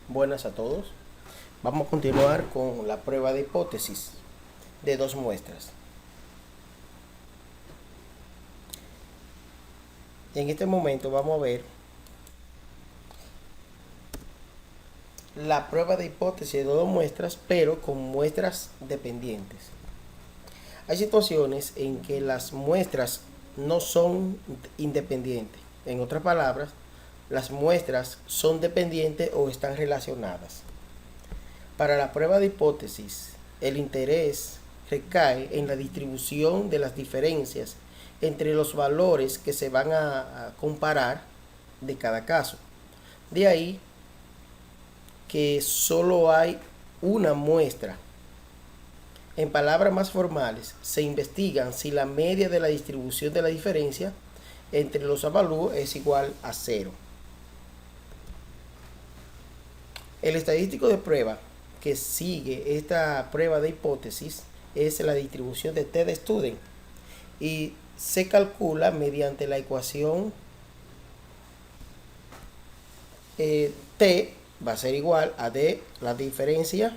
Buenas a todos. Vamos a continuar con la prueba de hipótesis de dos muestras. En este momento vamos a ver la prueba de hipótesis de dos muestras, pero con muestras dependientes. Hay situaciones en que las muestras no son independientes. En otras palabras, las muestras son dependientes o están relacionadas. Para la prueba de hipótesis, el interés recae en la distribución de las diferencias entre los valores que se van a comparar de cada caso. De ahí que solo hay una muestra. En palabras más formales, se investigan si la media de la distribución de la diferencia entre los avalúos es igual a 0. El estadístico de prueba que sigue esta prueba de hipótesis es la distribución de T de Student y se calcula mediante la ecuación T va a ser igual a D, la diferencia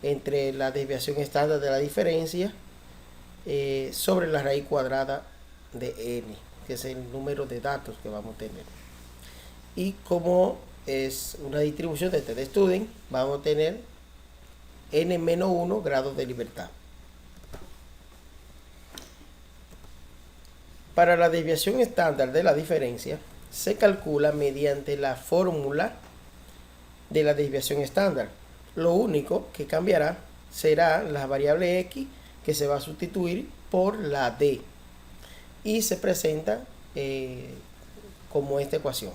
entre la desviación estándar de la diferencia sobre la raíz cuadrada de n, que es el número de datos que vamos a tener. Y como es una distribución de T de Student, vamos a tener n-1 grados de libertad. Para la desviación estándar de la diferencia, se calcula mediante la fórmula de la desviación estándar. Lo único que cambiará será la variable x, que se va a sustituir por la d, y se presenta como esta ecuación.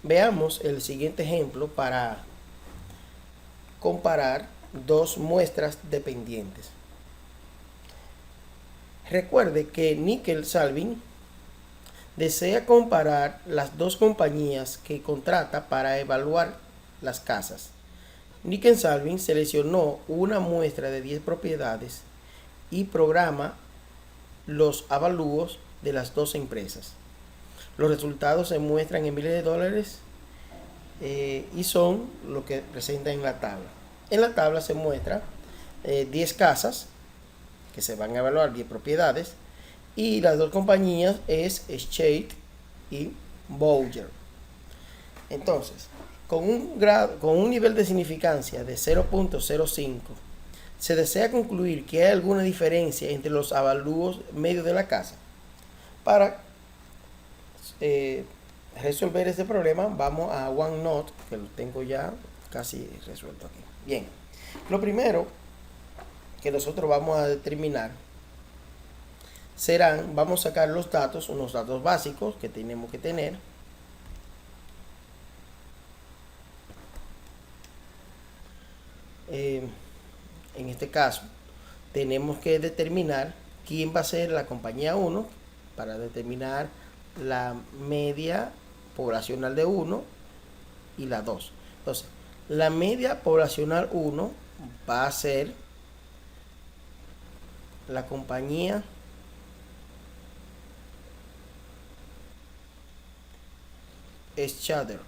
Veamos el siguiente ejemplo para comparar dos muestras dependientes. Recuerde que Nickel Salvin desea comparar las dos compañías que contrata para evaluar las casas. Nickel Salvin seleccionó una muestra de 10 propiedades y programa los avalúos de las dos empresas. Los resultados se muestran en miles de dólares y son lo que presenta en la tabla. En la tabla se muestra 10 casas que se van a evaluar, 10 propiedades, y las dos compañías es Shade y Bowyer. Entonces, con un nivel de significancia de 0.05, se desea concluir que hay alguna diferencia entre los avalúos medios de la casa. Para resolver este problema, vamos a OneNote, que lo tengo ya casi resuelto aquí. Bien, lo primero que nosotros vamos a determinar serán, vamos a sacar los datos, unos datos básicos que tenemos que tener. En este caso, tenemos que determinar quién va a ser la compañía 1 para determinar la media poblacional de 1 y la 2. Entonces, la media poblacional 1 va a ser la compañía Schneider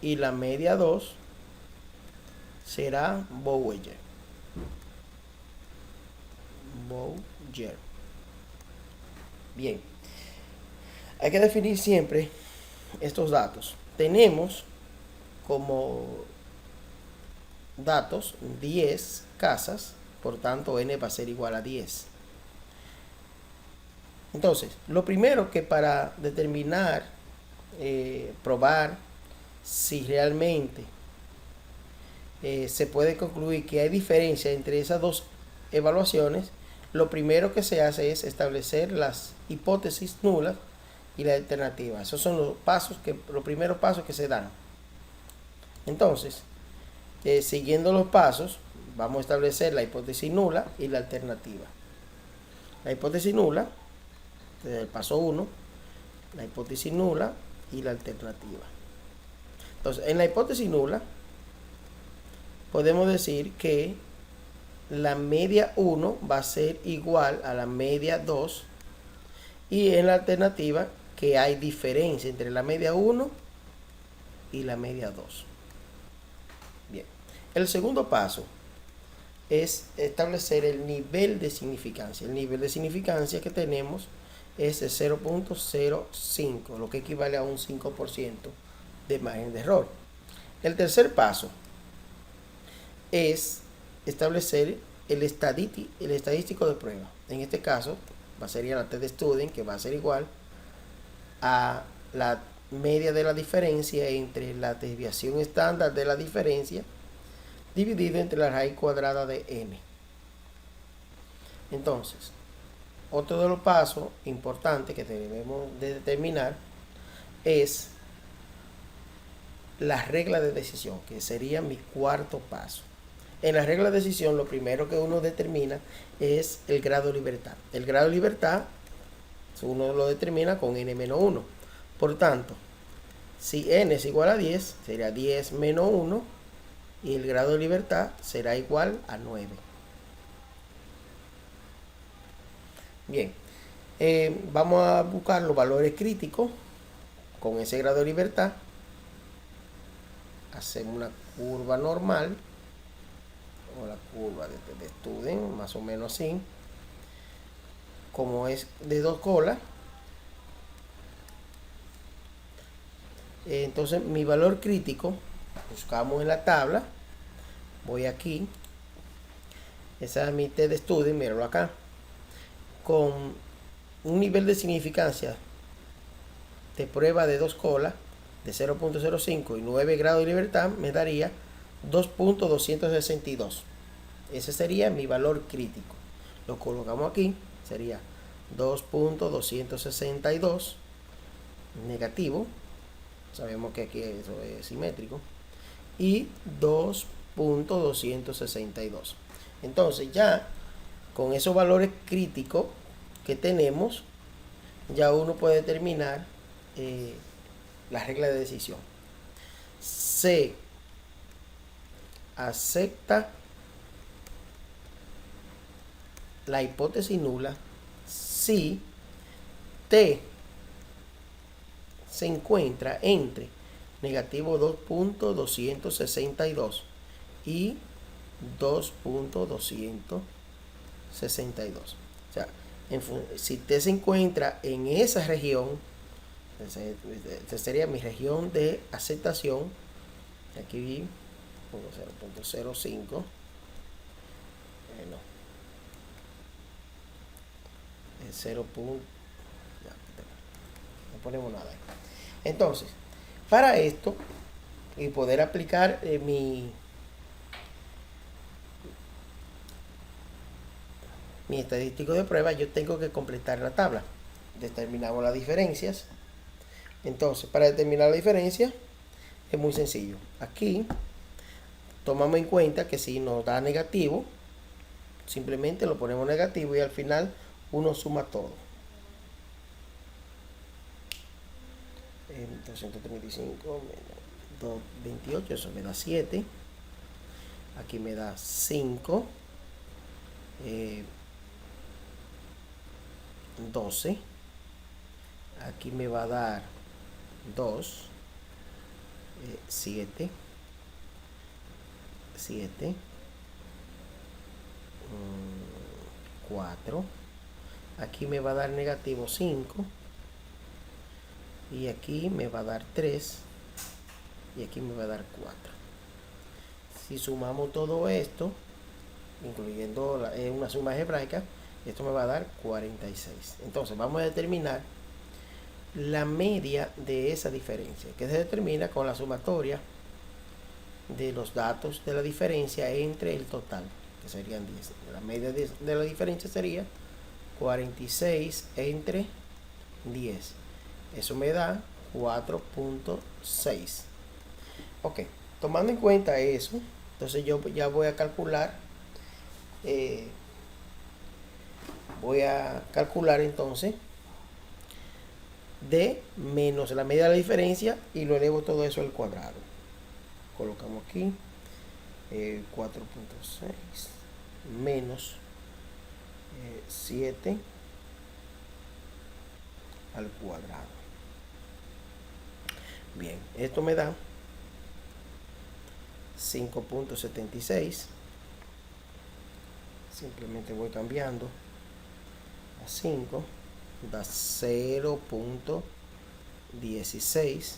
y la media 2 será Bowyer. Bien, hay que definir siempre estos datos. Tenemos como datos 10 casas, por tanto n va a ser igual a 10. Entonces, lo primero que para determinar, probar si realmente se puede concluir que hay diferencia entre esas dos evaluaciones, lo primero que se hace es establecer las hipótesis nulas y la alternativa. Esos son los primeros pasos que se dan. Entonces, siguiendo los pasos, vamos a establecer la hipótesis nula y la alternativa. La hipótesis nula, desde el paso 1, la hipótesis nula y la alternativa. Entonces, en la hipótesis nula, podemos decir que la media 1 va a ser igual a la media 2 y en la alternativa que hay diferencia entre la media 1 y la media 2. Bien, el segundo paso es establecer el nivel de significancia. El nivel de significancia que tenemos es de 0.05, lo que equivale a un 5% de margen de error. El tercer paso es establecer el estadístico de prueba. En este caso, sería la t-de-student, que va a ser igual a la media de la diferencia entre la desviación estándar de la diferencia dividido entre la raíz cuadrada de n. Entonces, otro de los pasos importantes que debemos de determinar es la regla de decisión, que sería mi cuarto paso. En la regla de decisión, lo primero que uno determina es el grado de libertad. El grado de libertad uno lo determina con n-1. Por tanto, si n es igual a 10, sería 10 menos 1, y el grado de libertad será igual a 9. Bien, vamos a buscar los valores críticos con ese grado de libertad. Hacemos una curva normal, o la curva de student, más o menos así. Como es de 2 colas, entonces mi valor crítico, buscamos en la tabla, voy aquí, esa es mi t-de-student, míralo acá, con un nivel de significancia de prueba de 2 colas de 0.05 y 9 grados de libertad, me daría 2.262. Ese sería mi valor crítico. Lo colocamos aquí, sería 2.262 negativo, sabemos que aquí eso es simétrico, y 2.262. Entonces ya con esos valores críticos que tenemos, ya uno puede determinar la regla de decisión. Se acepta la hipótesis nula si t se encuentra entre negativo 2.262 y 2.262. O sea, si t se encuentra en esa región, esta sería mi región de aceptación. Aquí pongo 0.05. No. 0. No ponemos nada ahí. Entonces, para esto y poder aplicar mi estadístico de prueba, yo tengo que completar la tabla. Determinamos las diferencias. Entonces, para determinar la diferencia es muy sencillo. Aquí tomamos en cuenta que si nos da negativo, simplemente lo ponemos negativo y al final uno suma todo. 235 menos 228, eso me da 7. Aquí me da 5. 12. Aquí me va a dar 2. 7. 4. Aquí me va a dar negativo 5. Y aquí me va a dar 3. Y aquí me va a dar 4. Si sumamos todo esto, incluyendo una suma algebraica, esto me va a dar 46. Entonces vamos a determinar la media de esa diferencia, que se determina con la sumatoria de los datos de la diferencia entre el total, que serían 10. La media de la diferencia sería 46 entre 10. Eso me da 4.6. Ok, tomando en cuenta eso, entonces yo ya voy a calcular entonces d menos la media de la diferencia y lo elevo todo eso al cuadrado. Colocamos aquí 4.6 menos 7 al cuadrado. Bien, esto me da 5.76. Simplemente voy cambiando a 5, da 0.16.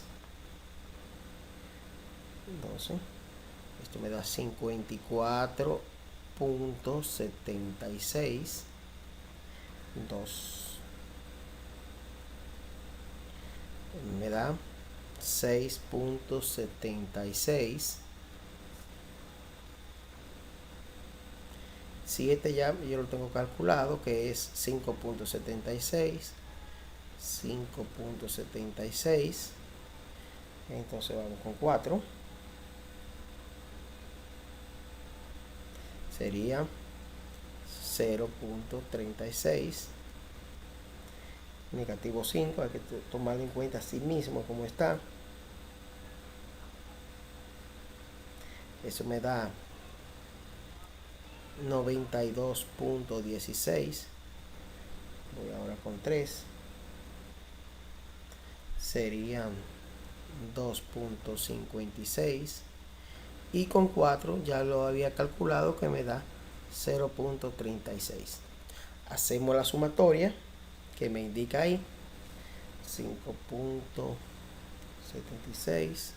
Entonces, esto me da 54.76. 2 me da 6.76. 7 ya yo lo tengo calculado, que es 5.76. 5.76. Entonces vamos con 4. Sería 0.36. Negativo 5, hay que tomarlo en cuenta así mismo como está. Eso me da 92.16. Voy ahora con 3. Serían 2.56. Y con 4 ya lo había calculado, que me da 0.36. Hacemos la sumatoria que me indica ahí: 5.76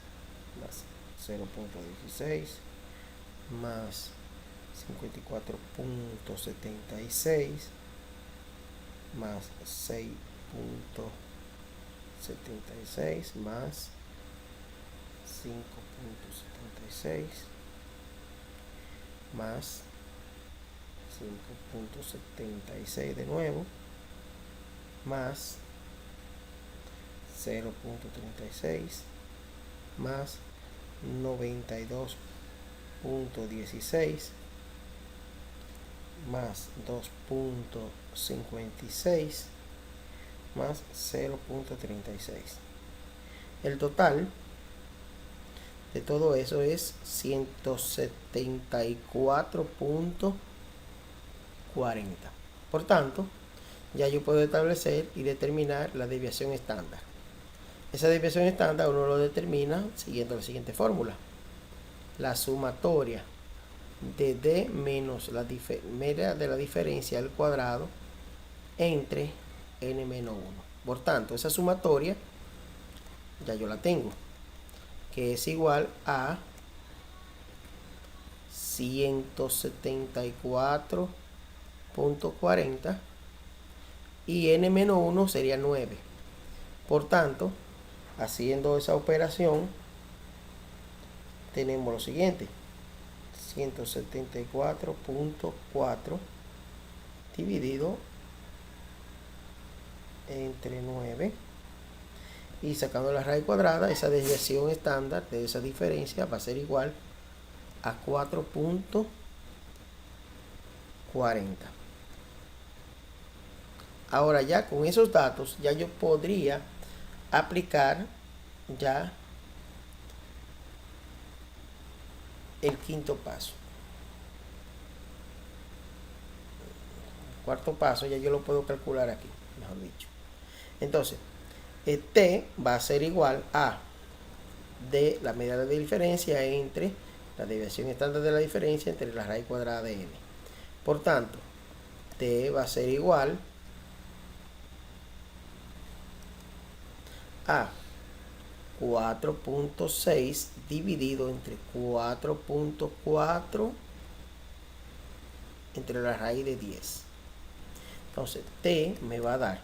más 0.16 más 54.76 más 6.76 más 5.76 más 5.76 de nuevo más 0.36 más 92.16 más 2.56 más 0.36. El total de todo eso es 174.40. Por tanto, ya yo puedo establecer y determinar la desviación estándar. Esa desviación estándar uno lo determina siguiendo la siguiente fórmula: la sumatoria de D menos la media de la diferencia al cuadrado entre n menos 1. Por tanto, esa sumatoria ya yo la tengo, que es igual a 174.40, y n menos 1 sería 9. Por tanto, haciendo esa operación, tenemos lo siguiente: 174.4 dividido entre 9, y sacando la raíz cuadrada, esa desviación estándar de esa diferencia va a ser igual a 4.40. Ahora, ya con esos datos, ya yo podría aplicar ya el quinto paso. El cuarto paso ya yo lo puedo calcular aquí, mejor dicho. Entonces, T va a ser igual a de la medida de diferencia entre la desviación estándar de la diferencia entre la raíz cuadrada de n. Por tanto, T va a ser igual a 4.6 dividido entre 4.4 entre la raíz de 10. Entonces, T me va a dar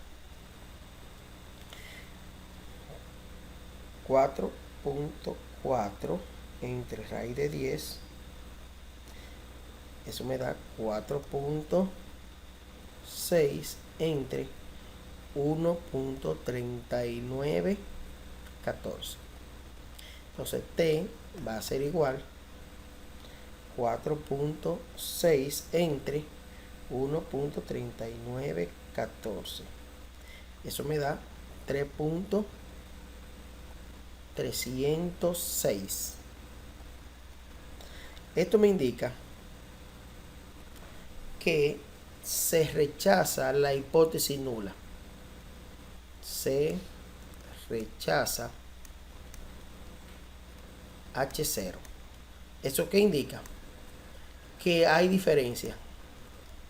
4.4 entre raíz de 10. Eso me da 4.6 entre 1.3914. Entonces T va a ser igual 4.6 entre 1.3914. Eso me da 3.306. Esto me indica que se rechaza la hipótesis nula. Se rechaza H0. ¿Eso qué indica? Que hay diferencia.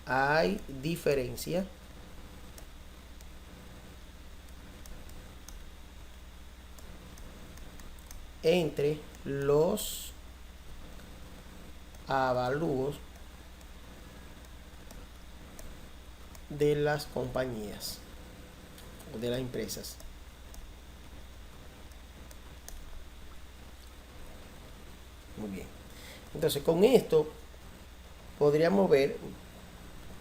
Hay diferencia entre los avalúos de las compañías o de las empresas. Muy bien. Entonces, con esto podríamos ver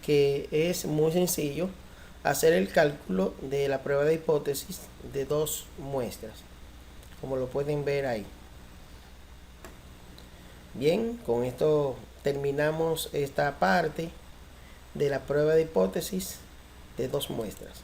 que es muy sencillo hacer el cálculo de la prueba de hipótesis de dos muestras, como lo pueden ver ahí. Bien, con esto terminamos esta parte de la prueba de hipótesis de dos muestras.